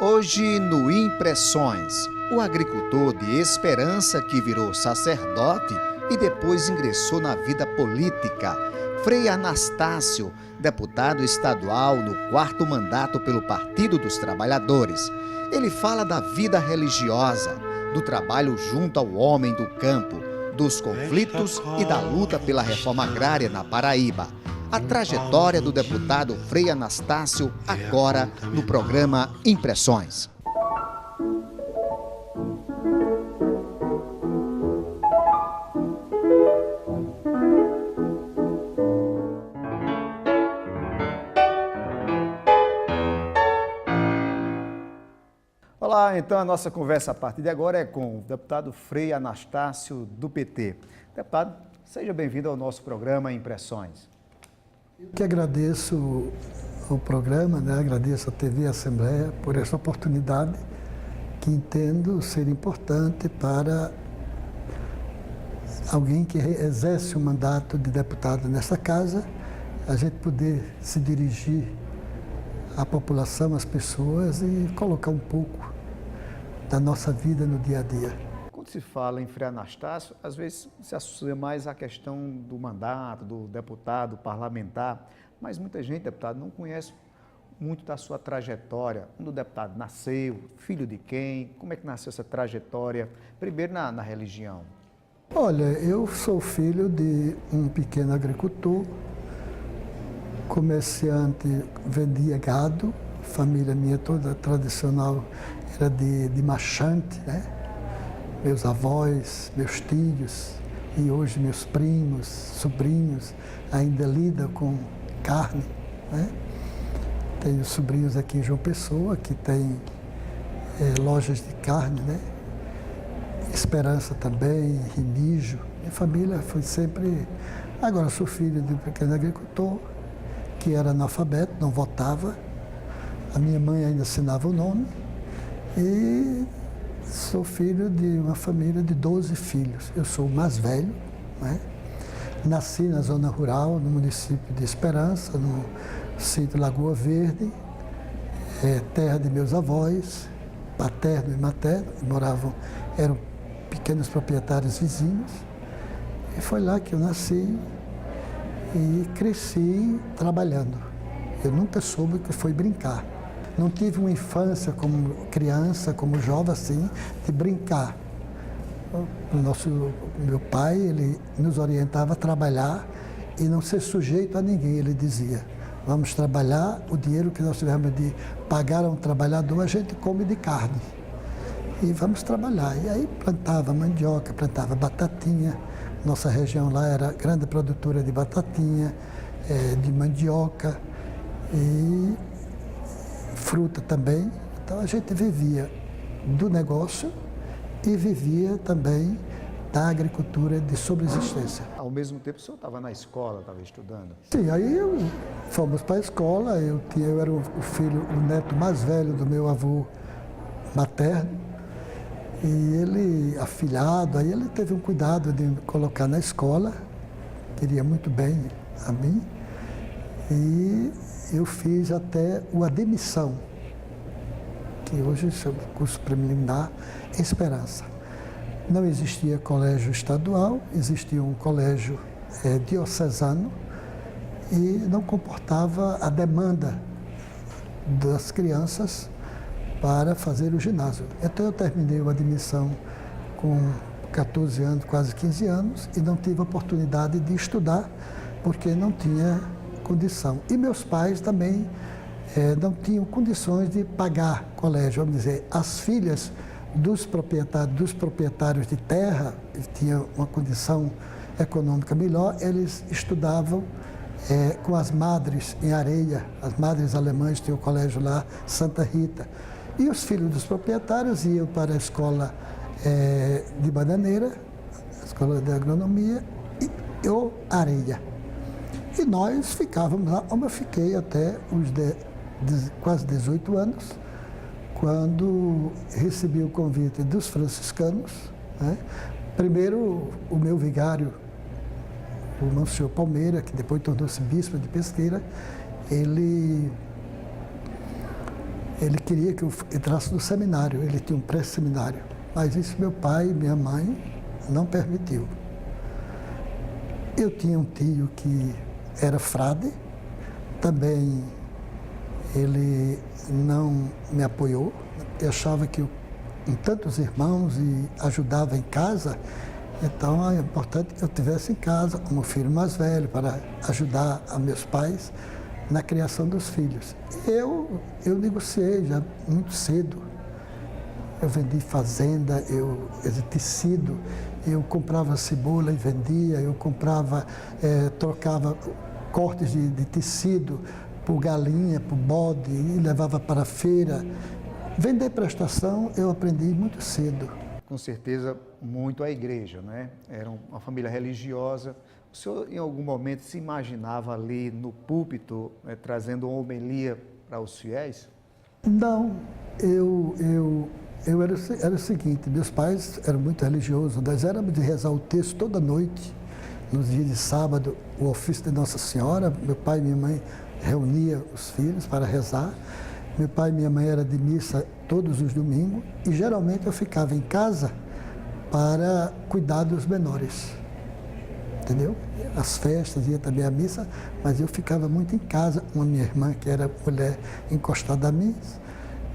Hoje no Impressões, o agricultor de Esperança que virou sacerdote e depois ingressou na vida política, Frei Anastácio, deputado estadual no 4º mandato pelo Partido dos Trabalhadores. Ele fala da vida religiosa, do trabalho junto ao homem do campo, dos conflitos e da luta pela reforma agrária na Paraíba. A trajetória do deputado Frei Anastácio agora no programa Impressões. Olá, então a nossa conversa a partir de agora é com o deputado Frei Anastácio do PT. Deputado, seja bem-vindo ao nosso programa Impressões. Eu que agradeço o programa, agradeço a TV Assembleia por essa oportunidade que entendo ser importante para alguém que exerce o mandato de deputado nessa casa, a gente poder se dirigir à população, às pessoas e colocar um pouco da nossa vida no dia a dia. Quando se fala em Frei Anastácio, às vezes se associa mais à questão do mandato, do deputado parlamentar, mas muita gente, deputado, não conhece muito da sua trajetória. Onde o deputado nasceu, filho de quem, como é que nasceu essa trajetória, primeiro na religião? Olha, eu sou filho de um pequeno agricultor, comerciante, vendia gado, família minha toda tradicional era de machante, né? Meus avós, meus tios e hoje meus primos, sobrinhos ainda lidam com carne, né? Tenho sobrinhos aqui em João Pessoa que tem lojas de carne, né? Esperança também, Remígio. Minha família foi sempre... Agora sou filho de um pequeno agricultor que era analfabeto, não votava. A minha mãe ainda assinava o nome e sou filho de uma família de 12 filhos. Eu sou o mais velho, né? Nasci na zona rural, no município de Esperança, no sítio Lagoa Verde, terra de meus avós, paterno e materno, eram pequenos proprietários vizinhos. E foi lá que eu nasci e cresci trabalhando. Eu nunca soube o que foi brincar. Não tive uma infância como criança, como jovem, assim, de brincar. Meu pai, ele nos orientava a trabalhar e não ser sujeito a ninguém. Ele dizia, vamos trabalhar, o dinheiro que nós tivermos de pagar a um trabalhador, a gente come de carne. E vamos trabalhar. E aí plantava mandioca, plantava batatinha. Nossa região lá era grande produtora de batatinha, de mandioca e fruta também. Então a gente vivia do negócio e vivia também da agricultura de subsistência. Ao mesmo tempo, o senhor estava na escola, estava estudando? Sim, aí fomos para a escola, eu era o neto mais velho do meu avô materno, e ele, afilhado, aí ele teve um cuidado de me colocar na escola, queria muito bem a mim, e eu fiz até a admissão, que hoje chama curso preliminar Esperança. Não existia colégio estadual, existia um colégio diocesano e não comportava a demanda das crianças para fazer o ginásio. Então eu terminei a admissão com 14 anos, quase 15 anos, e não tive a oportunidade de estudar porque não tinha condição. E meus pais também não tinham condições de pagar colégio. Vamos dizer, as filhas dos proprietários de terra, que tinham uma condição econômica melhor, eles estudavam com as madres em Areia. As madres alemãs tinham o colégio lá, Santa Rita. E os filhos dos proprietários iam para a escola de Bananeira, a escola de agronomia, e Areia. E nós ficávamos lá, onde eu fiquei até os quase 18 anos, quando recebi o convite dos franciscanos, né? Primeiro, o meu vigário, o Monsenhor Palmeira, que depois tornou-se bispo de Pesqueira, ele Ele queria que eu entrasse no seminário, ele tinha um pré-seminário, mas isso meu pai e minha mãe não permitiu. Eu tinha um tio que era frade, também ele não me apoiou, eu achava que eu, com tantos irmãos e ajudava em casa, então é importante que eu estivesse em casa como filho mais velho para ajudar a meus pais na criação dos filhos. Eu negociei já muito cedo. Eu vendi fazenda, tecido, eu comprava cebola e vendia, eu comprava, trocava cortes de tecido por galinha, por bode e levava para a feira. Vender prestação eu aprendi muito cedo. Com certeza, muito a igreja, né? Era uma família religiosa. O senhor, em algum momento, se imaginava ali no púlpito, trazendo uma homilia para os fiéis? Não, era o seguinte, meus pais eram muito religiosos, nós éramos de rezar o texto toda noite, nos dias de sábado, o ofício de Nossa Senhora, meu pai e minha mãe reuniam os filhos para rezar, meu pai e minha mãe eram de missa todos os domingos e geralmente eu ficava em casa para cuidar dos menores, entendeu? As festas, ia também à missa, mas eu ficava muito em casa, com a minha irmã, que era mulher encostada a mim,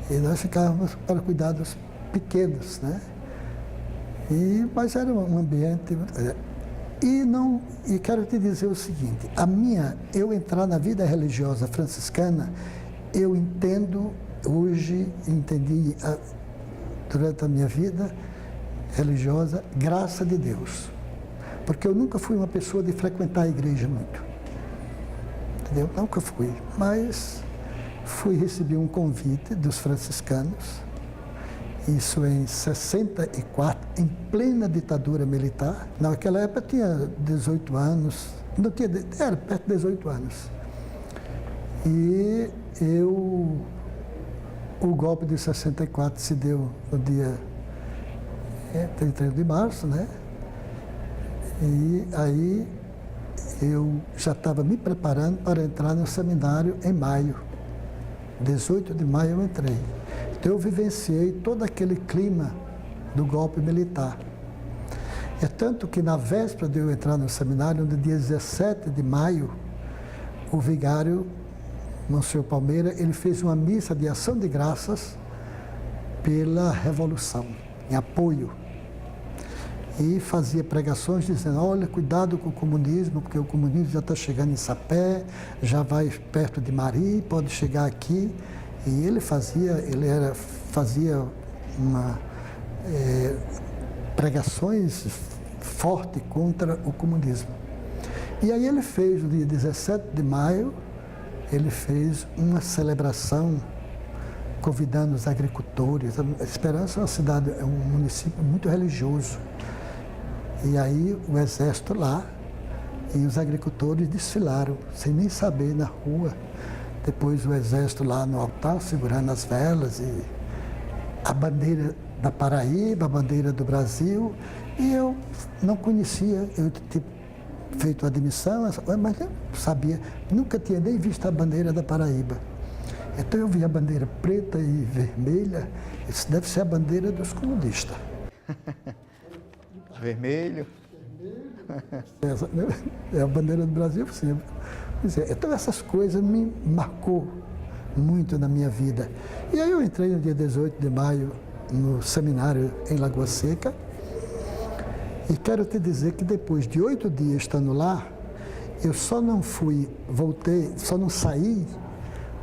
e nós ficávamos para cuidar dos pequenos, né? Mas era um ambiente... E quero te dizer o seguinte, eu entrar na vida religiosa franciscana, eu entendo hoje, entendi durante a minha vida religiosa, graça de Deus. Porque eu nunca fui uma pessoa de frequentar a igreja muito. Entendeu? Nunca fui. Mas recebi um convite dos franciscanos, isso em 64, em plena ditadura militar. Naquela época eu tinha 18 anos, não tinha, era perto de 18 anos. E o golpe de 64 se deu no dia 31 de março, né? E aí eu já estava me preparando para entrar no seminário em maio. 18 de maio eu entrei. Então eu vivenciei todo aquele clima do golpe militar. É tanto que na véspera de eu entrar no seminário, no dia 17 de maio, o vigário, Monsenhor Palmeira, ele fez uma missa de ação de graças pela Revolução, em apoio. E fazia pregações dizendo, olha, cuidado com o comunismo, porque o comunismo já está chegando em Sapé, já vai perto de Mari, pode chegar aqui. E ele fazia pregações fortes contra o comunismo. E aí ele fez, no dia 17 de maio, ele fez uma celebração convidando os agricultores. A Esperança é uma cidade, é um município muito religioso. E aí o exército lá e os agricultores desfilaram, sem nem saber, na rua. Depois o exército lá no altar, segurando as velas e a bandeira da Paraíba, a bandeira do Brasil. E eu não conhecia, eu tinha feito a admissão, mas eu sabia, nunca tinha nem visto a bandeira da Paraíba. Então eu vi a bandeira preta e vermelha, isso deve ser a bandeira dos comunistas. Vermelho. É a bandeira do Brasil, sim. Então essas coisas me marcou muito na minha vida. E aí eu entrei no dia 18 de maio no seminário em Lagoa Seca e quero te dizer que depois de 8 dias estando lá, eu só não saí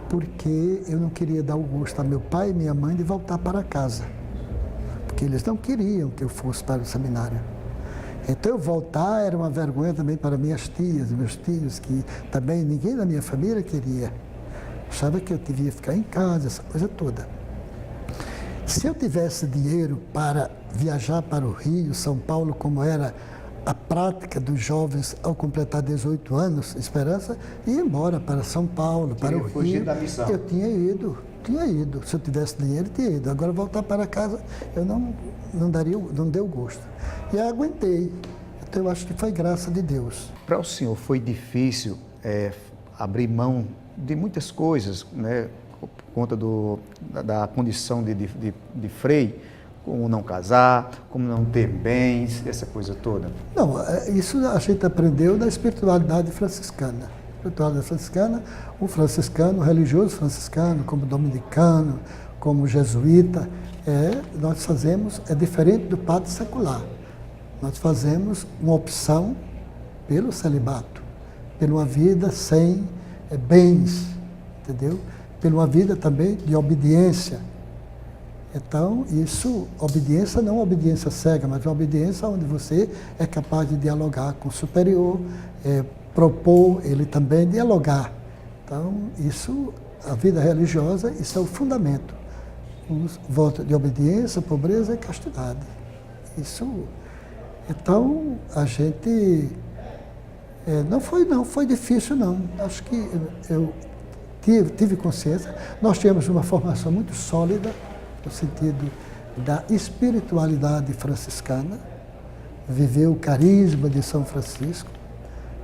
porque eu não queria dar o gosto a meu pai e minha mãe de voltar para casa, porque eles não queriam que eu fosse para o seminário. Então eu voltar era uma vergonha também para minhas tias, meus tios, que também ninguém da minha família queria. Achava que eu devia ficar em casa, essa coisa toda. Se eu tivesse dinheiro para viajar para o Rio, São Paulo, como era a prática dos jovens ao completar 18 anos, Esperança, ia embora para São Paulo, para o Rio. Da missão. Eu tinha ido. Se eu tivesse dinheiro, tinha ido. Agora voltar para casa, eu não deu gosto. E aguentei. Então eu acho que foi graça de Deus. Para o senhor foi difícil abrir mão de muitas coisas, né? por conta da condição de frei, como não casar, como não ter bens, essa coisa toda? Não, isso a gente aprendeu da espiritualidade franciscana. Espiritualidade franciscana, o franciscano, o religioso franciscano, como dominicano, como jesuíta, nós fazemos, é diferente do padre secular. Nós fazemos uma opção pelo celibato, por uma vida sem bens, entendeu? Por uma vida também de obediência. Então, isso, obediência não é obediência cega, mas uma obediência onde você é capaz de dialogar com o superior, propor ele também dialogar. Então, isso, a vida religiosa, isso é o fundamento. Os votos de obediência, pobreza e castidade. Isso. Então, a gente não foi difícil não. Acho que eu tive consciência. Nós tivemos uma formação muito sólida no sentido da espiritualidade franciscana, viver o carisma de São Francisco,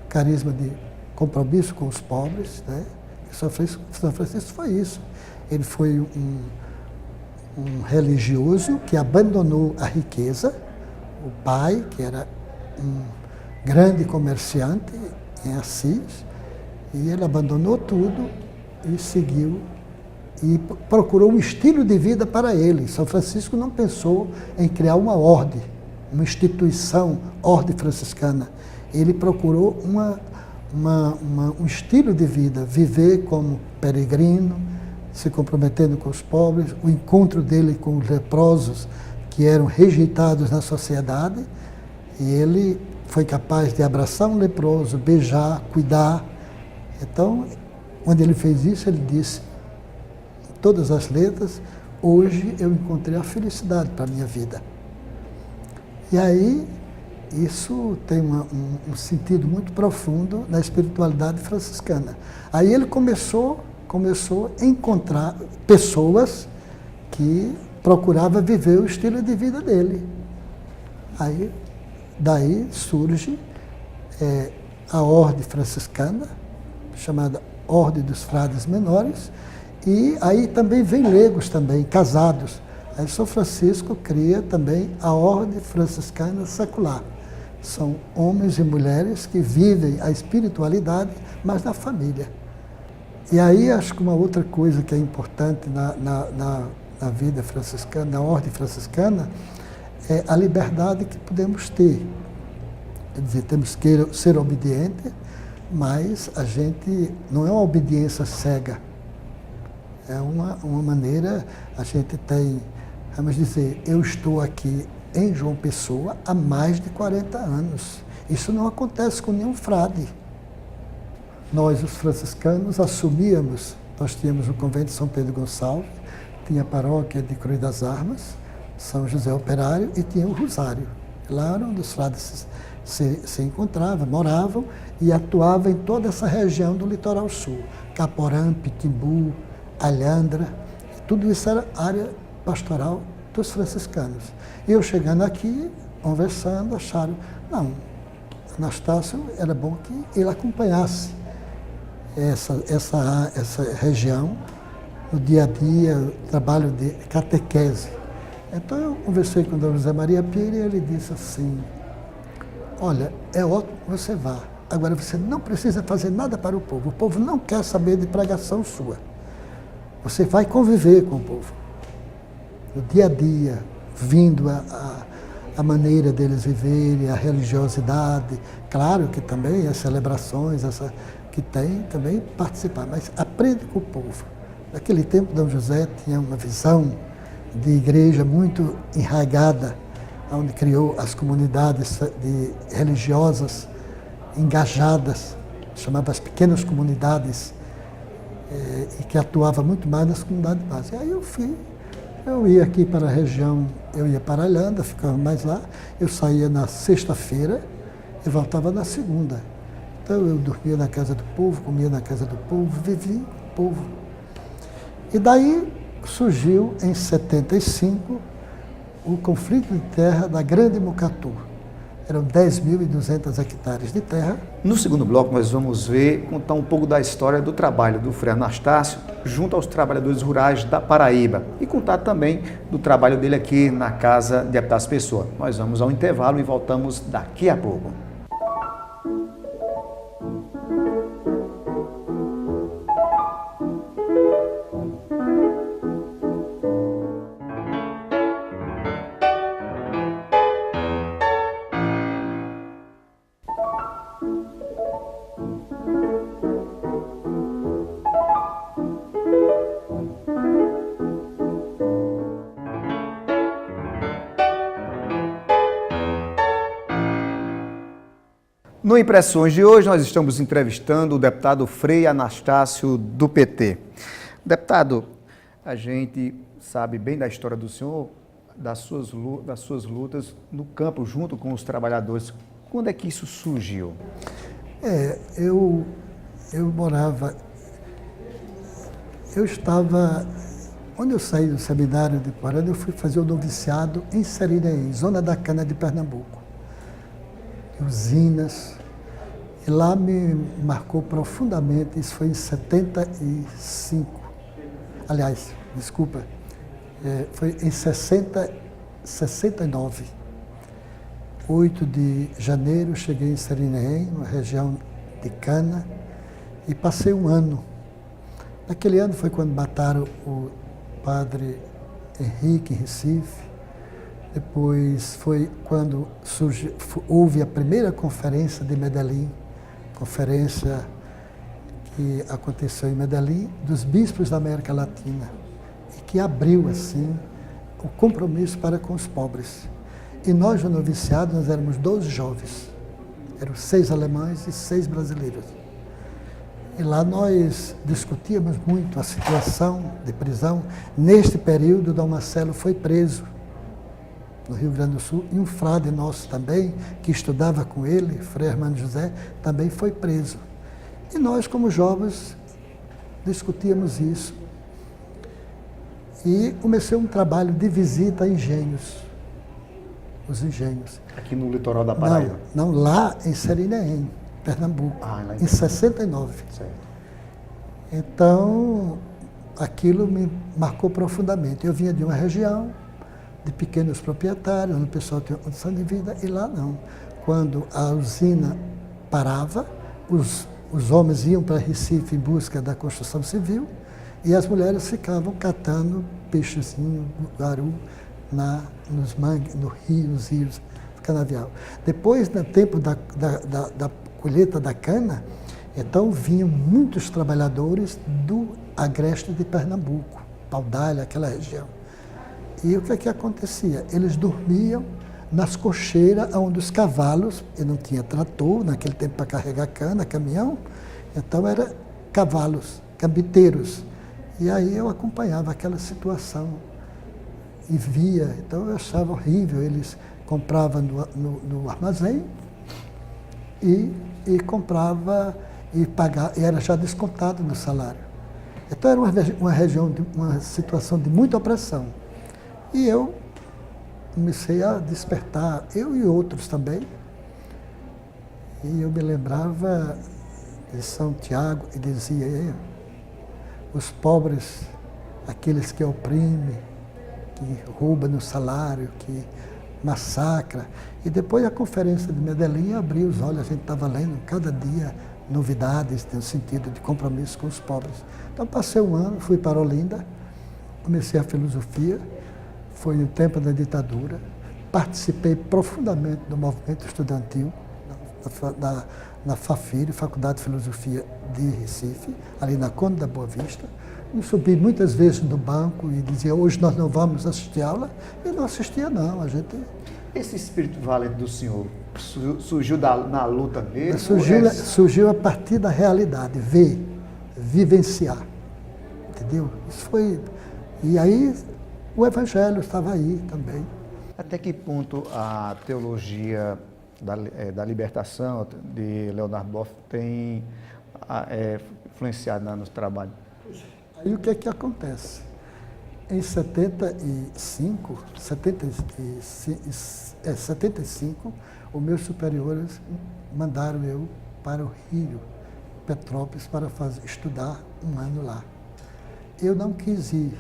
carisma de compromisso com os pobres, né? São Francisco foi isso. Ele foi um religioso que abandonou a riqueza, o pai, que era um grande comerciante em Assis, e ele abandonou tudo e seguiu e procurou um estilo de vida para ele. São Francisco não pensou em criar uma ordem, uma instituição, ordem franciscana. Ele procurou um estilo de vida, viver como peregrino, se comprometendo com os pobres, o encontro dele com os leprosos que eram rejeitados na sociedade, e ele foi capaz de abraçar um leproso, beijar, cuidar. Então, quando ele fez isso, ele disse, em todas as letras, hoje eu encontrei a felicidade para a minha vida. E aí, isso tem um sentido muito profundo na espiritualidade franciscana. Aí ele começou a encontrar pessoas que procuravam viver o estilo de vida dele. Aí, daí surge a ordem franciscana, chamada Ordem dos Frades Menores, e aí também vem leigos também, casados. Aí São Francisco cria também a Ordem Franciscana Secular. São homens e mulheres que vivem a espiritualidade, mas na família. E aí acho que uma outra coisa que é importante na vida franciscana, na ordem franciscana, é a liberdade que podemos ter. Quer dizer, temos que ser obedientes, mas a gente não é uma obediência cega. É uma maneira, a gente tem, vamos dizer, eu estou aqui em João Pessoa há mais de 40 anos. Isso não acontece com nenhum frade. Nós, os franciscanos, assumíamos, nós tínhamos o convento de São Pedro Gonçalves, tinha a paróquia de Cruz das Armas, São José Operário e tinha o Rosário. Lá era onde os frades se encontravam, moravam e atuavam em toda essa região do litoral sul. Caporã, Pitimbu, Alhandra, tudo isso era área pastoral dos franciscanos. E eu chegando aqui, conversando, acharam, não, Anastácio, era bom que ele acompanhasse essa região no dia a dia, trabalho de catequese. Então eu conversei com o Dom José Maria Pires e ele disse assim, olha, é ótimo que você vá, agora você não precisa fazer nada para o povo não quer saber de pregação sua. Você vai conviver com o povo, no dia a dia, vindo a maneira deles viverem, a religiosidade, claro que também as celebrações, que tem também participar, mas aprende com o povo. Naquele tempo, Dom José tinha uma visão de igreja muito enraizada, onde criou as comunidades religiosas engajadas, chamava as pequenas comunidades, e que atuava muito mais nas comunidades básicas. E aí eu ia aqui para a região, eu ia para a Alhandra, ficava mais lá, eu saía na sexta-feira e voltava na segunda. Então eu dormia na casa do povo, comia na casa do povo, vivia com o povo. E daí surgiu, em 75, o conflito de terra da Grande Mucatu. eram 10.200 hectares de terra. No segundo bloco, nós vamos contar um pouco da história do trabalho do Frei Anastácio junto aos trabalhadores rurais da Paraíba e contar também do trabalho dele aqui na Casa de Epitácio Pessoa. Nós vamos ao intervalo e voltamos daqui a pouco. No Impressões de hoje, nós estamos entrevistando o deputado Frei Anastácio, do PT. Deputado, a gente sabe bem da história do senhor, das suas lutas no campo, junto com os trabalhadores. Quando é que isso surgiu? Eu estava... Quando eu saí do seminário de Parada, eu fui fazer o noviciado em Serineém, zona da cana de Pernambuco. Usinas, e lá me marcou profundamente, isso foi em 75, aliás, desculpa, foi em 69, 8 de janeiro, cheguei em Serineém, uma região de cana, e passei um ano. Naquele ano foi quando mataram o padre Henrique em Recife. Depois foi quando houve a primeira conferência de Medellín, conferência que aconteceu em Medellín, dos bispos da América Latina, e que abriu, assim, o compromisso para com os pobres. E nós, no noviciado, nós éramos 12 jovens, eram 6 alemães e 6 brasileiros. E lá nós discutíamos muito a situação de prisão. Neste período, Dom Marcelo foi preso no Rio Grande do Sul, e um frade nosso também, que estudava com ele, Frei Hermano José, também foi preso. E nós, como jovens, discutíamos isso. E comecei um trabalho de visita a engenhos, os engenhos. Aqui no litoral da Paraíba? Não, lá em Serineém, Pernambuco, em 69. Certo. Então, aquilo me marcou profundamente. Eu vinha de uma região de pequenos proprietários, onde o pessoal tinha uma condição de vida, e lá não. Quando a usina parava, os homens iam para Recife em busca da construção civil e as mulheres ficavam catando peixezinho, garu, nos mangues, no rio, nos rios, canavial. Depois, no tempo da colheita da cana, então vinham muitos trabalhadores do agreste de Pernambuco, Paudalho, aquela região. E o que é que acontecia? Eles dormiam nas cocheiras onde os cavalos, e não tinha trator naquele tempo para carregar cana, caminhão, então eram cavalos, cambiteiros. E aí eu acompanhava aquela situação e via, então eu achava horrível. Eles compravam no armazém e comprava e pagava, e era já descontado no salário. Então era uma região, uma situação de muita opressão. E eu comecei a despertar, eu e outros também. E eu me lembrava de São Tiago e dizia: os pobres, aqueles que oprimem, que roubam no salário, que massacra. E depois a conferência de Medellín abriu os olhos, a gente estava lendo cada dia novidades no sentido de compromisso com os pobres. Então passei um ano, fui para Olinda, comecei a filosofia. Foi no tempo da ditadura, participei profundamente do movimento estudantil na FAFIR, Faculdade de Filosofia de Recife, ali na Conde da Boa Vista. E subi muitas vezes no banco e dizia: hoje nós não vamos assistir aula, e não assistia não, a gente... Esse espírito valente do senhor surgiu na luta mesmo? Surgiu a partir da realidade, vivenciar, entendeu? Isso foi... E aí... O Evangelho estava aí também. Até que ponto a teologia da libertação de Leonardo Boff tem influenciado no trabalho? Aí o que é que acontece? Em 75, os meus superiores mandaram eu para o Rio, Petrópolis, para estudar um ano lá. Eu não quis ir.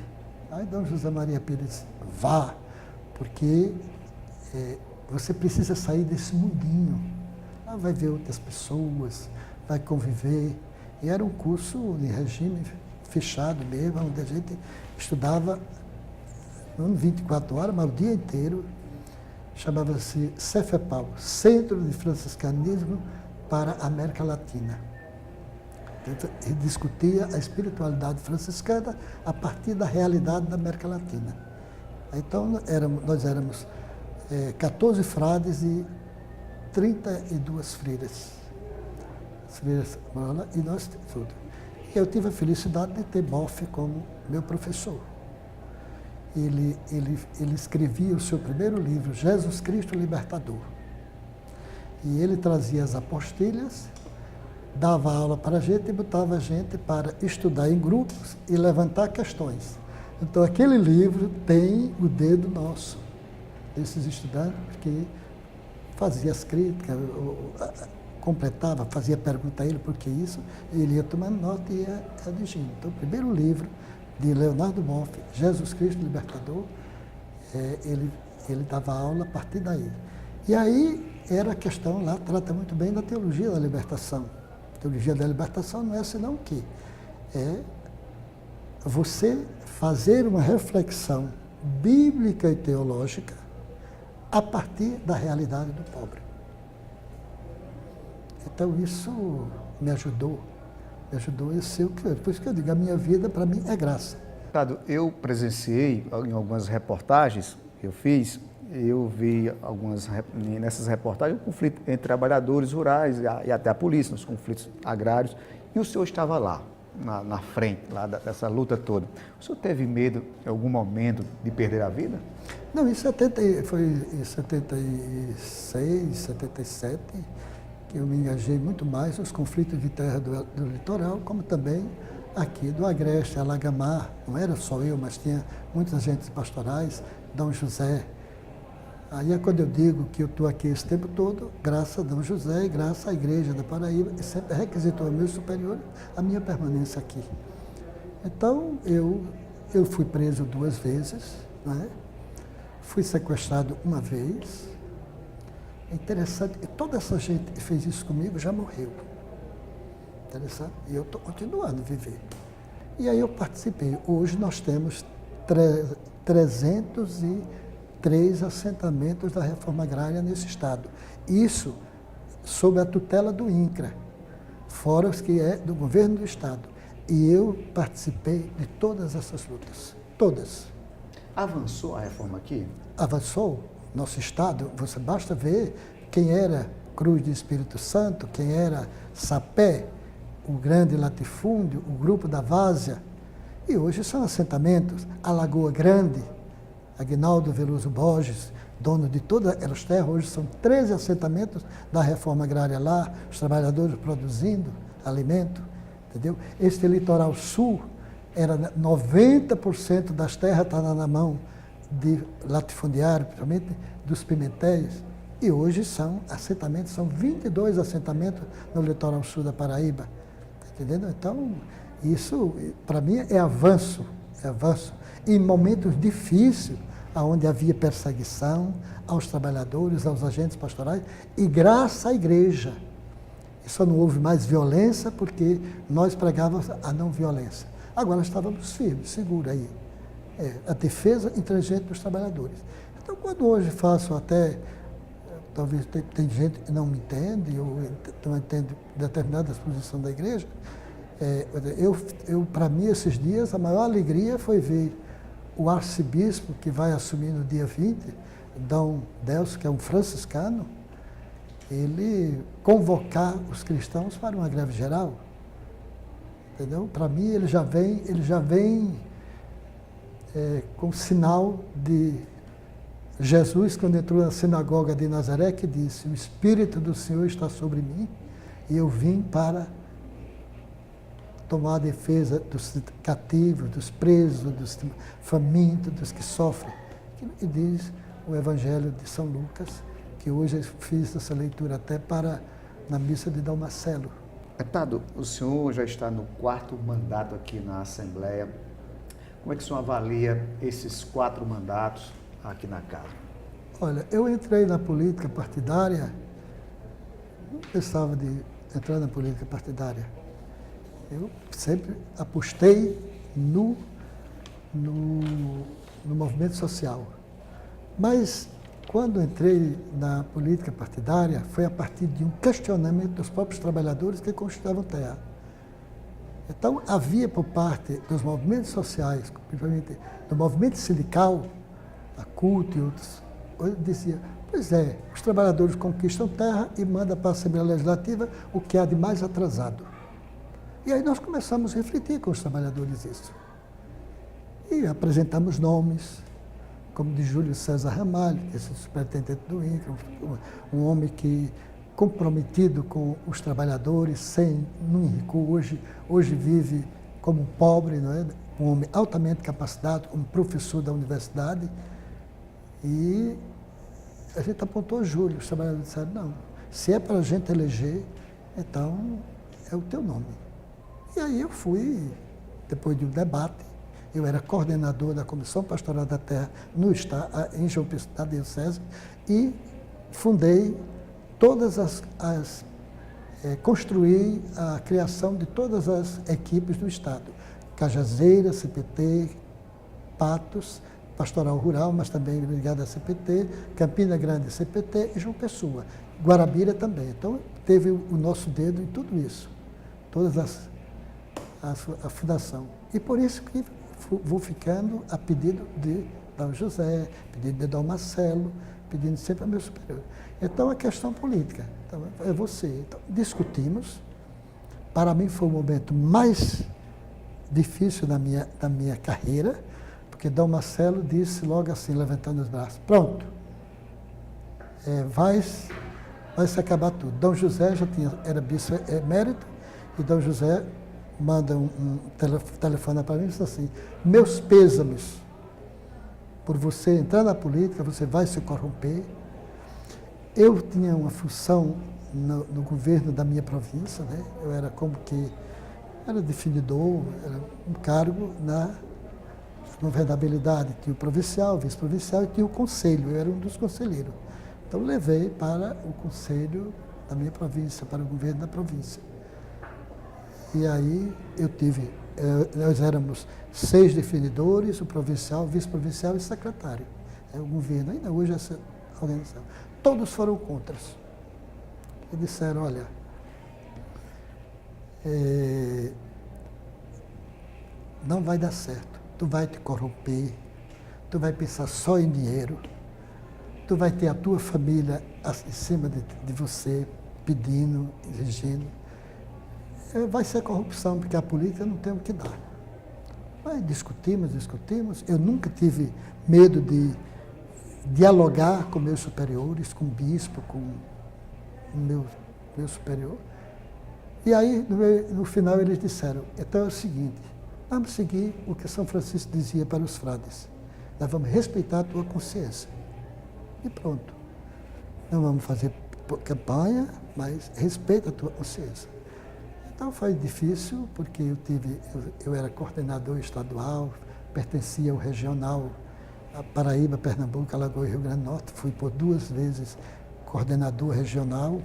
Aí Dom José Maria Pires disse, vá, porque você precisa sair desse mundinho. Lá vai ver outras pessoas, vai conviver. E era um curso de regime fechado mesmo, onde a gente estudava não 24 horas, mas o dia inteiro. Chamava-se CEFEPAL, Centro de Franciscanismo para a América Latina. E discutia a espiritualidade franciscana a partir da realidade da América Latina. Então, nós éramos 14 frades e 32 freiras. E nós tudo. E eu tive a felicidade de ter Boff como meu professor. Ele escrevia o seu primeiro livro, Jesus Cristo Libertador. E ele trazia as apostilhas, dava aula para a gente e botava a gente para estudar em grupos e levantar questões. Então, aquele livro tem o dedo nosso, desses estudantes, que fazia as críticas, completava, fazia pergunta a ele por que isso, ele ia tomando nota e ia redigindo. Então, o primeiro livro de Leonardo Boff, Jesus Cristo Libertador, ele dava aula a partir daí. E aí era a questão lá, trata muito bem da teologia da libertação. A teologia da libertação não é senão o quê? É você fazer uma reflexão bíblica e teológica a partir da realidade do pobre. Então isso me ajudou a ser o que eu. Por isso que eu digo, a minha vida para mim é graça. Eu presenciei em algumas reportagens que eu fiz, eu vi nessas reportagens o conflito entre trabalhadores rurais e até a polícia, nos conflitos agrários, e o senhor estava lá, na frente, lá dessa luta toda. O senhor teve medo em algum momento de perder a vida? Não, foi em 76, 77, que eu me engajei muito mais nos conflitos de terra do litoral, como também aqui do Agreste, Alagamar. Não era só eu, mas tinha muitos agentes pastorais, Dom José. Aí é quando eu digo que eu estou aqui esse tempo todo, graças a Dom José e graças à Igreja da Paraíba, e sempre requisitou ao meu superior a minha permanência aqui. Então, eu fui preso 2 vezes, né? Fui sequestrado uma vez. É interessante, e toda essa gente que fez isso comigo já morreu. Interessante? E eu estou continuando a viver. E aí eu participei. Hoje nós temos 303 assentamentos da reforma agrária nesse estado. Isso sob a tutela do INCRA, fora os que é do governo do estado. E eu participei de todas essas lutas. Todas. Avançou a reforma aqui? Avançou. Nosso estado, você basta ver quem era Cruz do Espírito Santo, quem era Sapé, o grande latifúndio, o grupo da Várzea, e hoje são assentamentos. A Lagoa Grande, Aguinaldo Veloso Borges, dono de todas as terras, hoje são 13 assentamentos da reforma agrária lá, os trabalhadores produzindo alimento, entendeu? Este litoral sul, era 90% das terras estavam na mão de latifundiário, principalmente dos Pimentéis, e hoje são 22 assentamentos no litoral sul da Paraíba, entendendo? Então, isso, para mim, é avanço. Em momentos difíceis, onde havia perseguição aos trabalhadores, aos agentes pastorais, e graças à Igreja. E só não houve mais violência, porque nós pregávamos a não violência. Agora estávamos firmes, seguros aí. A defesa inteligente dos trabalhadores. Então, quando hoje faço até, talvez tem gente que não me entende, ou não entende determinadas posições da igreja, para mim, esses dias, a maior alegria foi ver o arcebispo, que vai assumir no dia 20, Dom Delcio, que é um franciscano, ele convocar os cristãos para uma greve geral. Entendeu? Para mim, ele já vem com sinal de Jesus, quando entrou na sinagoga de Nazaré, que disse: o Espírito do Senhor está sobre mim e eu vim para tomar a defesa dos cativos, dos presos, dos famintos, dos que sofrem. E diz o Evangelho de São Lucas, que hoje eu fiz essa leitura até na missa de Dom Marcelo. Deputado, o senhor já está no 4º mandato aqui na Assembleia. Como é que o senhor avalia esses 4 mandatos aqui na casa? Olha, eu entrei na política partidária, não pensava de entrar na política partidária. Eu sempre apostei no movimento social. Mas, quando entrei na política partidária, foi a partir de um questionamento dos próprios trabalhadores que conquistavam terra. Então, havia por parte dos movimentos sociais, principalmente do movimento sindical, a CUT e outros, eu dizia, pois é, os trabalhadores conquistam terra e mandam para a Assembleia Legislativa o que há de mais atrasado. E aí nós começamos a refletir com os trabalhadores isso. E apresentamos nomes, como de Júlio César Ramalho, que é esse superintendente do INCRA, um homem que comprometido com os trabalhadores, não enricou, hoje vive como um pobre, não é? Um homem altamente capacitado, um professor da universidade. E a gente apontou Júlio, os trabalhadores disseram, não, se é para a gente eleger, então é o teu nome. E aí eu fui, depois de um debate, eu era coordenador da Comissão Pastoral da Terra no estado, em João Pessoa, da Diocese, e fundei construí a criação de todas as equipes do estado. Cajazeira, CPT, Patos, Pastoral Rural, mas também ligada à CPT, Campina Grande, CPT e João Pessoa. Guarabira também. Então, teve o nosso dedo em tudo isso, a fundação. E por isso que vou ficando a pedido de Dom José, pedido de Dom Marcelo, pedindo sempre ao meu superior. Então, a questão política, então, é você. Então, discutimos. Para mim foi o momento mais difícil da minha carreira, porque Dom Marcelo disse logo assim, levantando os braços, pronto, vai se acabar tudo. Dom José era bispo emérito, e Dom José manda telefona para mim e diz assim, meus pêsames, por você entrar na política, você vai se corromper. Eu tinha uma função no governo da minha província, né? Eu era como que, era definidor, era um cargo na governabilidade, tinha o provincial, o vice-provincial e tinha o conselho, eu era um dos conselheiros. Então levei para o conselho da minha província, para o governo da província. E aí nós éramos 6 definidores, o provincial, o vice-provincial e secretário. É o governo, ainda hoje essa organização. Todos foram contra. E disseram, olha, não vai dar certo, tu vai te corromper, tu vai pensar só em dinheiro, tu vai ter a tua família em cima de você, pedindo, exigindo. Vai ser corrupção, porque a política não tem o que dar. Mas discutimos, eu nunca tive medo de dialogar com meus superiores, com o bispo, com o meu superior. E aí, no final, eles disseram, então é o seguinte, vamos seguir o que São Francisco dizia para os frades, nós vamos respeitar a tua consciência. E pronto. Não vamos fazer campanha, mas respeita a tua consciência. Então foi difícil, porque eu era coordenador estadual, pertencia ao regional, a Paraíba, Pernambuco, Alagoas e Rio Grande do Norte. Fui por 2 vezes coordenador regional.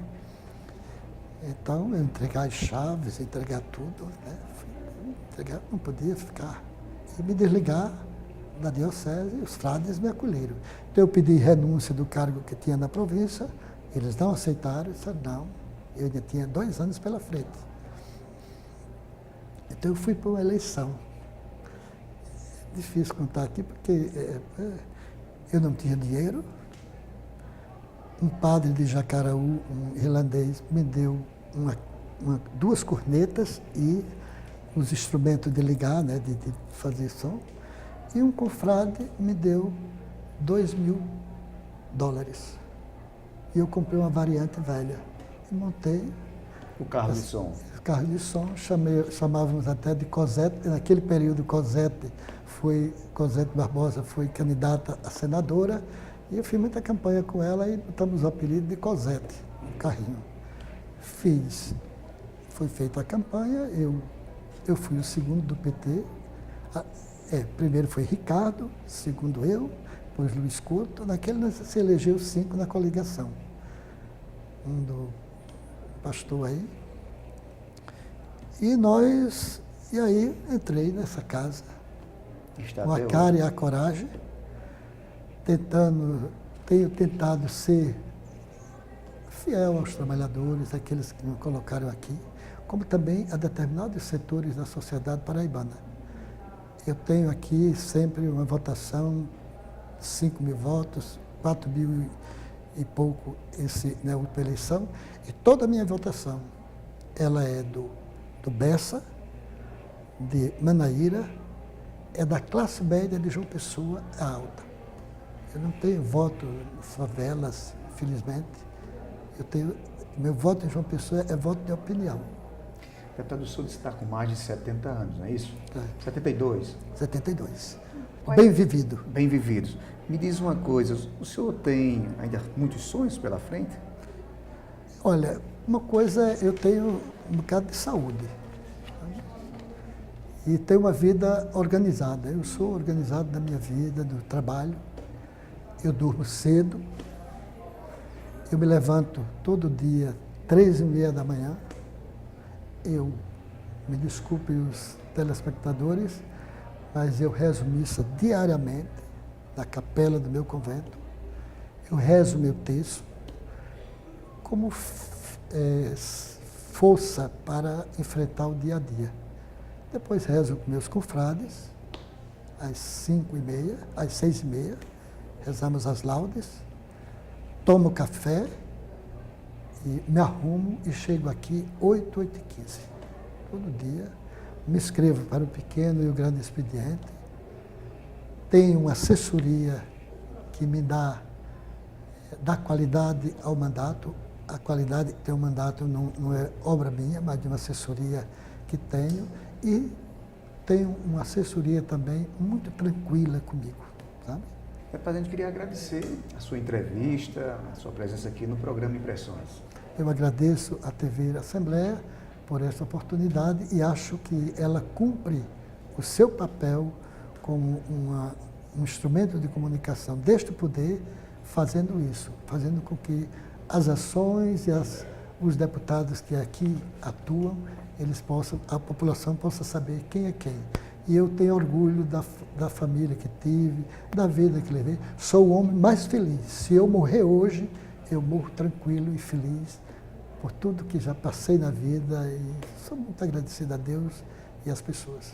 Então, eu entregar as chaves, entregar tudo, né? Não podia ficar. E me desligar da diocese, os frades me acolheram. Então, eu pedi renúncia do cargo que tinha na província, eles não aceitaram, disseram não, eu ainda tinha 2 anos pela frente. Então, eu fui para uma eleição. Difícil contar aqui, porque eu não tinha dinheiro. Um padre de Jacaraú, um irlandês, me deu 2 cornetas e os instrumentos de ligar, né, de fazer som. E um confrade me deu $2.000. E eu comprei uma variante velha. E montei... O carro de som. carro de som, chamávamos até de Cosette. Naquele período, Cosette Barbosa foi candidata a senadora, e eu fiz muita campanha com ela e botamos o apelido de Cosette, no carrinho. Foi feita a campanha, eu fui o segundo do PT. Primeiro foi Ricardo, segundo eu, depois Luiz Couto. Naquele se elegeu 5 na coligação. Um do pastor aí. E aí entrei nessa casa, com a cara e a coragem, tenho tentado ser fiel aos trabalhadores, aqueles que me colocaram aqui, como também a determinados setores da sociedade paraibana. Eu tenho aqui sempre uma votação, 5.000 votos, 4.000 e pouco na última eleição, e toda a minha votação, ela é do Bessa, de Manaíra, é da classe média de João Pessoa alta. Eu não tenho voto em favelas, felizmente. Meu voto em João Pessoa é voto de opinião. Deputado, o senhor está com mais de 70 anos, não é isso? 72? 72. Bem vivido. Bem vividos. Me diz uma coisa, o senhor tem ainda muitos sonhos pela frente? Olha, uma coisa, eu tenho um bocado de saúde. E tenho uma vida organizada. Eu sou organizado na minha vida, do trabalho. Eu durmo cedo. Eu me levanto todo dia, 3h30 da manhã. Me desculpem os telespectadores, mas eu rezo missa diariamente na capela do meu convento. Eu rezo meu texto como força para enfrentar o dia a dia. Depois rezo com meus confrades, às 5h30, às 6h30, rezamos as laudes, tomo café e me arrumo e chego aqui 8h15. Todo dia me inscrevo para o pequeno e o grande expediente. Tenho uma assessoria que me dá qualidade ao mandato. A qualidade de ter um mandato não é obra minha, mas de uma assessoria que tenho. E tenho uma assessoria também muito tranquila comigo, sabe? Deputado, a gente queria agradecer a sua entrevista, a sua presença aqui no programa Impressões. Eu agradeço à TV Assembleia por essa oportunidade e acho que ela cumpre o seu papel como um instrumento de comunicação deste poder, fazendo isso, fazendo com que as ações e os deputados que aqui atuam, a população possa saber quem é quem. E eu tenho orgulho da família que tive, da vida que levei. Sou o homem mais feliz. Se eu morrer hoje, eu morro tranquilo e feliz por tudo que já passei na vida e sou muito agradecido a Deus e às pessoas.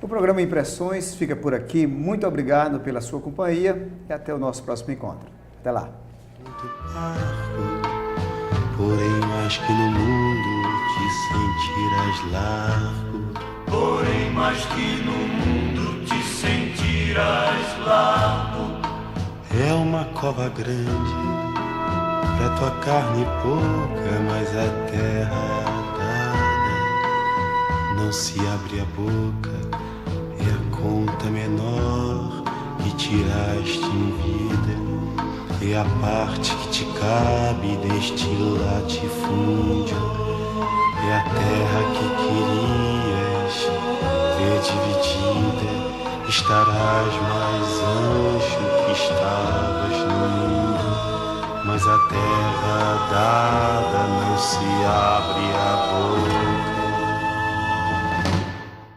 O programa Impressões fica por aqui. Muito obrigado pela sua companhia e até o nosso próximo encontro. Até lá. Porém, mais que no mundo te sentirás largo. Porém, mais que no mundo te sentirás largo. É uma cova grande pra tua carne pouca, mas a terra dada não se abre a boca. É a conta menor que tiraste em vida. É a parte que te cabe deste latifúndio. É a terra que querias ver dividida. Estarás mais ancho que estavas no mundo. Mas a terra dada não se abre a boca.